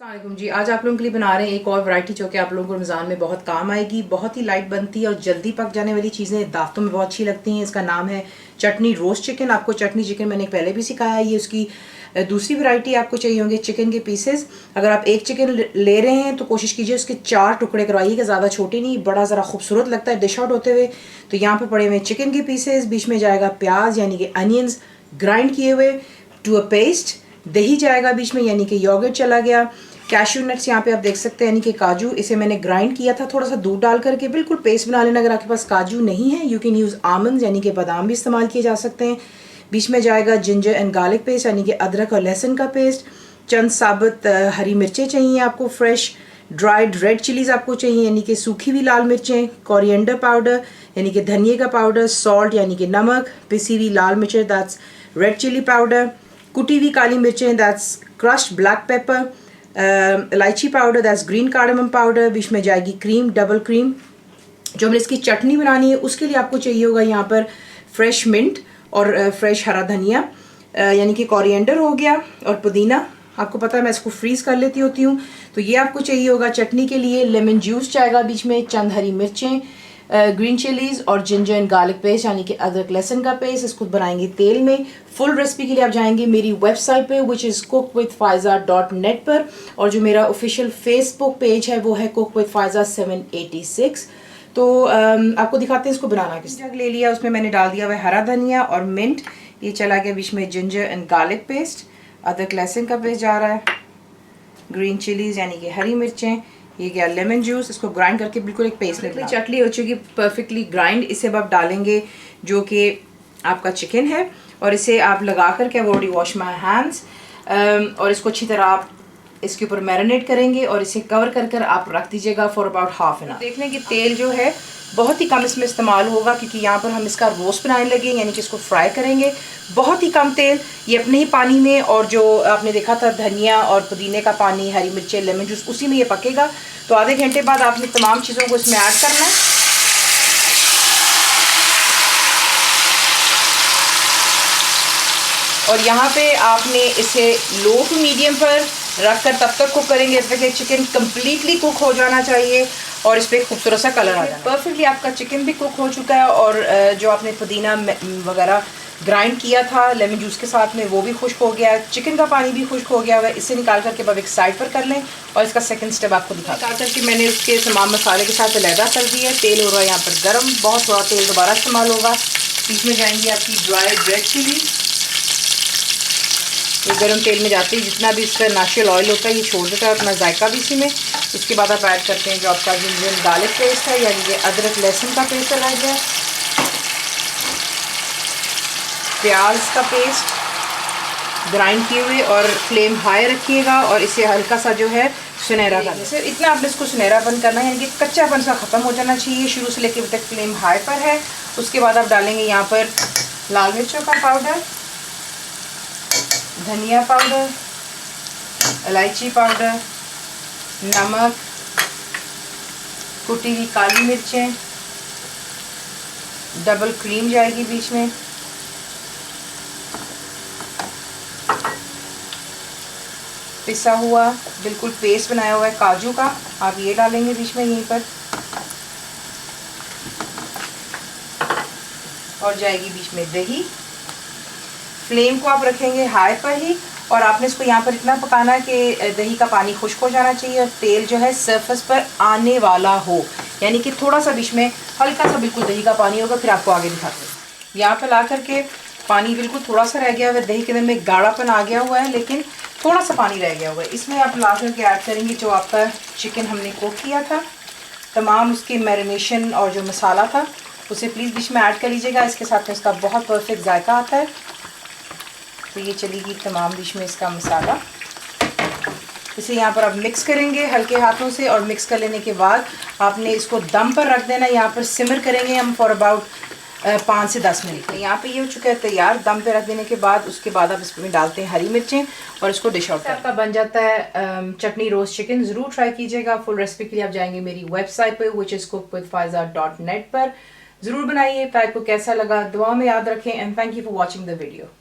अस्सलामुअलैकुम जी। आज आप लोगों के लिए बना रहे हैं एक और वैरायटी जो कि आप लोगों को रमज़ान में बहुत काम आएगी। बहुत ही लाइट बनती है और जल्दी पक जाने वाली चीज़ें दावतों में बहुत अच्छी लगती हैं। इसका नाम है चटनी रोस्ट चिकन। आपको चटनी चिकन मैंने पहले भी सिखाया है। ये उसकी दूसरी वैरायटी आपको चाहिए होंगे चिकन के पीसेस। अगर आप एक चिकन ले रहे हैं तो कोशिश कीजिए उसके 4 टुकड़े करवाइएगा, ज़्यादा छोटे नहीं, बड़ा ज़रा खूबसूरत लगता है डिश आउट होते हुए। तो यहाँ पर पड़े हुए चिकन के पीसेस, बीच में जाएगा प्याज यानी कि अनियंस ग्राइंड किए हुए टू अ पेस्ट, दही जाएगा बीच में यानी कि योगर्ट चला गया, कैश्यू नट्स यहाँ पे आप देख सकते हैं यानी कि काजू, इसे मैंने ग्राइंड किया था थोड़ा सा दूध डाल करके, बिल्कुल पेस्ट बना लेना। अगर आपके पास काजू नहीं है यू कैन यूज़ आमंड यानी कि बादाम भी इस्तेमाल किए जा सकते हैं। बीच में जाएगा जिंजर एंड गार्लिक पेस्ट यानी कि अदरक और लहसुन का पेस्ट, चंद साबुत हरी मिर्चें चाहिए आपको, फ्रेश ड्राइड रेड चिलीज़ आपको चाहिए यानी कि सूखी हुई लाल मिर्चें, कोरिएंडर पाउडर यानी कि धनिए का पाउडर, सॉल्ट यानी कि नमक, पिसी हुई लाल मिर्चें दैट्स रेड चिली पाउडर, कुटी हुई काली मिर्चें दैट्स क्रश्ड ब्लैक पेपर, इलायची powder that's green cardamom powder. बीच में जाएगी क्रीम, डबल क्रीम। जो हमने इसकी चटनी बनानी है उसके लिए आपको चाहिए होगा यहाँ पर फ्रेश मिंट और फ्रेश हरा धनिया यानी कि कोरिएंडर हो गया, और पुदीना। आपको पता है मैं इसको फ्रीज़ कर लेती होती हूँ। तो ये आपको चाहिए होगा चटनी के लिए। लेमन जूस जाएगा बीच में, चंद हरी मिर्चें, ग्रीन चिलीज़ और जिंजर एंड गार्लिक पेस्ट यानी कि अदरक लहसुन का पेस्ट। इसको बनाएंगे तेल में। फुल रेसिपी के लिए आप जाएंगे मेरी वेबसाइट पे विच इज़ cookWithFaiza.net पर, और जो मेरा ऑफिशियल फेसबुक पेज है वो है cookWithFaiza786। तो आपको दिखाते हैं इसको बनाना किस जग ले लिया, उसमें मैंने डाल दिया हुआ हरा धनिया और मिंट, ये चला गया बीच में जिंजर एंड गार्लिक पेस्ट, अदरक लहसुन का पेस्ट जा रहा है, ग्रीन चिलीज़ यानी कि हरी मिर्चें, ये गया लेमन जूस। इसको ग्राइंड करके बिल्कुल एक पेस्ट में चटनी हो चुकी परफेक्टली ग्राइंड। इसे अब आप डालेंगे जो कि आपका चिकन है, और इसे आप लगा करके ऑलरेडी वॉश माई हैंड्स, और इसको अच्छी तरह आप इसके ऊपर मैरिनेट करेंगे और इसे कवर कर कर आप रख दीजिएगा for about half an hour. देख लें कि तेल जो है बहुत ही कम इसमें इस्तेमाल होगा क्योंकि यहाँ पर हम इसका रोस्ट बनाने लगे यानी कि इसको फ्राई करेंगे। बहुत ही कम तेल, ये अपने ही पानी में, और जो आपने देखा था धनिया और पुदीने का पानी, हरी मिर्चें, लेमन जूस, उसी में ये पकेगा। तो आधे घंटे बाद आपने तमाम चीज़ों को इसमें ऐड करना है। और यहाँ पे आपने इसे लो टू मीडियम पर रख कर तब तक कुक करेंगे जब तक कि चिकन कम्प्लीटली कुक हो जाना चाहिए और इस पर खूबसूरत सा कलर आ जाए। परफेक्टली आपका चिकन भी कुक हो चुका है, और जो आपने पुदीना वगैरह ग्राइंड किया था लेमन जूस के साथ में वो भी खुश्क हो गया है, चिकन का पानी भी खुश्क हो गया हुआ है। इसे निकाल करके अब एक साइड पर कर लें और इसका सेकंड स्टेप आपको दिखाता हूं। निकाल करके मैंने उसके तमाम मसाले के साथ अलहदा कर दिया है। तेल हो रहा है यहाँ पर गर्म, बहुत थोड़ा तेल दोबारा इस्तेमाल होगा। बीच में जाएंगी आपकी ड्राइड रेड चिली, ये गर्म तेल में जाती है। जितना भी इसका नेचुरल ऑयल होता है ये छोड़ देता है अपना जायका भी इसी में। उसके बाद आप ऐड करते हैं जो आपका जिंजर गार्लिक पेस्ट है यानी कि अदरक लहसुन का पेस्ट रह गया, प्याज का पेस्ट ग्राइंड किए हुए, और फ्लेम हाई रखिएगा और इसे हल्का सा जो है सुनहरा करना है। इतना आपने इसको सुनहरापन करना है यानी कि कच्चापन सा ख़त्म हो जाना चाहिए। शुरू से लेकर अभी तक फ्लेम हाई पर है। उसके बाद आप डालेंगे यहाँ पर लाल मिर्चों का पाउडर, धनिया पाउडर, इलायची पाउडर, नमक, कुटी हुई काली मिर्चें, डबल क्रीम जाएगी बीच में, पिसा हुआ बिल्कुल पेस्ट बनाया हुआ है काजू का, आप ये डालेंगे बीच में यहीं पर, और जाएगी बीच में दही। फ्लेम को आप रखेंगे हाई पर ही, और आपने इसको यहाँ पर इतना पकाना है कि दही का पानी खुश्क हो जाना चाहिए और तेल जो है सरफेस पर आने वाला हो, यानी कि थोड़ा सा बीच में हल्का सा बिल्कुल दही का पानी होगा। फिर आपको आगे दिखाते हैं। यहाँ पर ला करके पानी बिल्कुल थोड़ा सा रह गया हुआ है, दही के अंदर में गाढ़ापन आ गया हुआ है लेकिन थोड़ा सा पानी रह गया हुआ है। इसमें आप ला करके ऐड करेंगे जो आपका चिकन हमने कुक किया था, तमाम उसके मैरिनेशन और जो मसाला था उसे प्लीज़ बीच में ऐड कर लीजिएगा। इसके साथ में इसका बहुत परफेक्ट जायका आता है। तो ये चलेगी तमाम बीच में इसका मसाला। इसे यहाँ पर आप मिक्स करेंगे हल्के हाथों से, और मिक्स कर लेने के बाद आपने इसको दम पर रख देना। यहाँ पर सिमर करेंगे हम फॉर अबाउट 5 से 10 मिनट। यहाँ पे ये हो चुका है तैयार। दम पे रख देने के बाद उसके बाद आप इसमें डालते हैं हरी मिर्चें और इसको डिश आउट आपका बन जाता है चटनी रोस्ट चिकन। ज़रूर ट्राई कीजिएगा। फुल रेसिपी के लिए आप जाएंगे मेरी वेबसाइट पर विच इज़ cookWithFaiza.net पर। ज़रूर बनाइए। आपको कैसा लगा दुआ में याद रखें, and thank you for watching the video.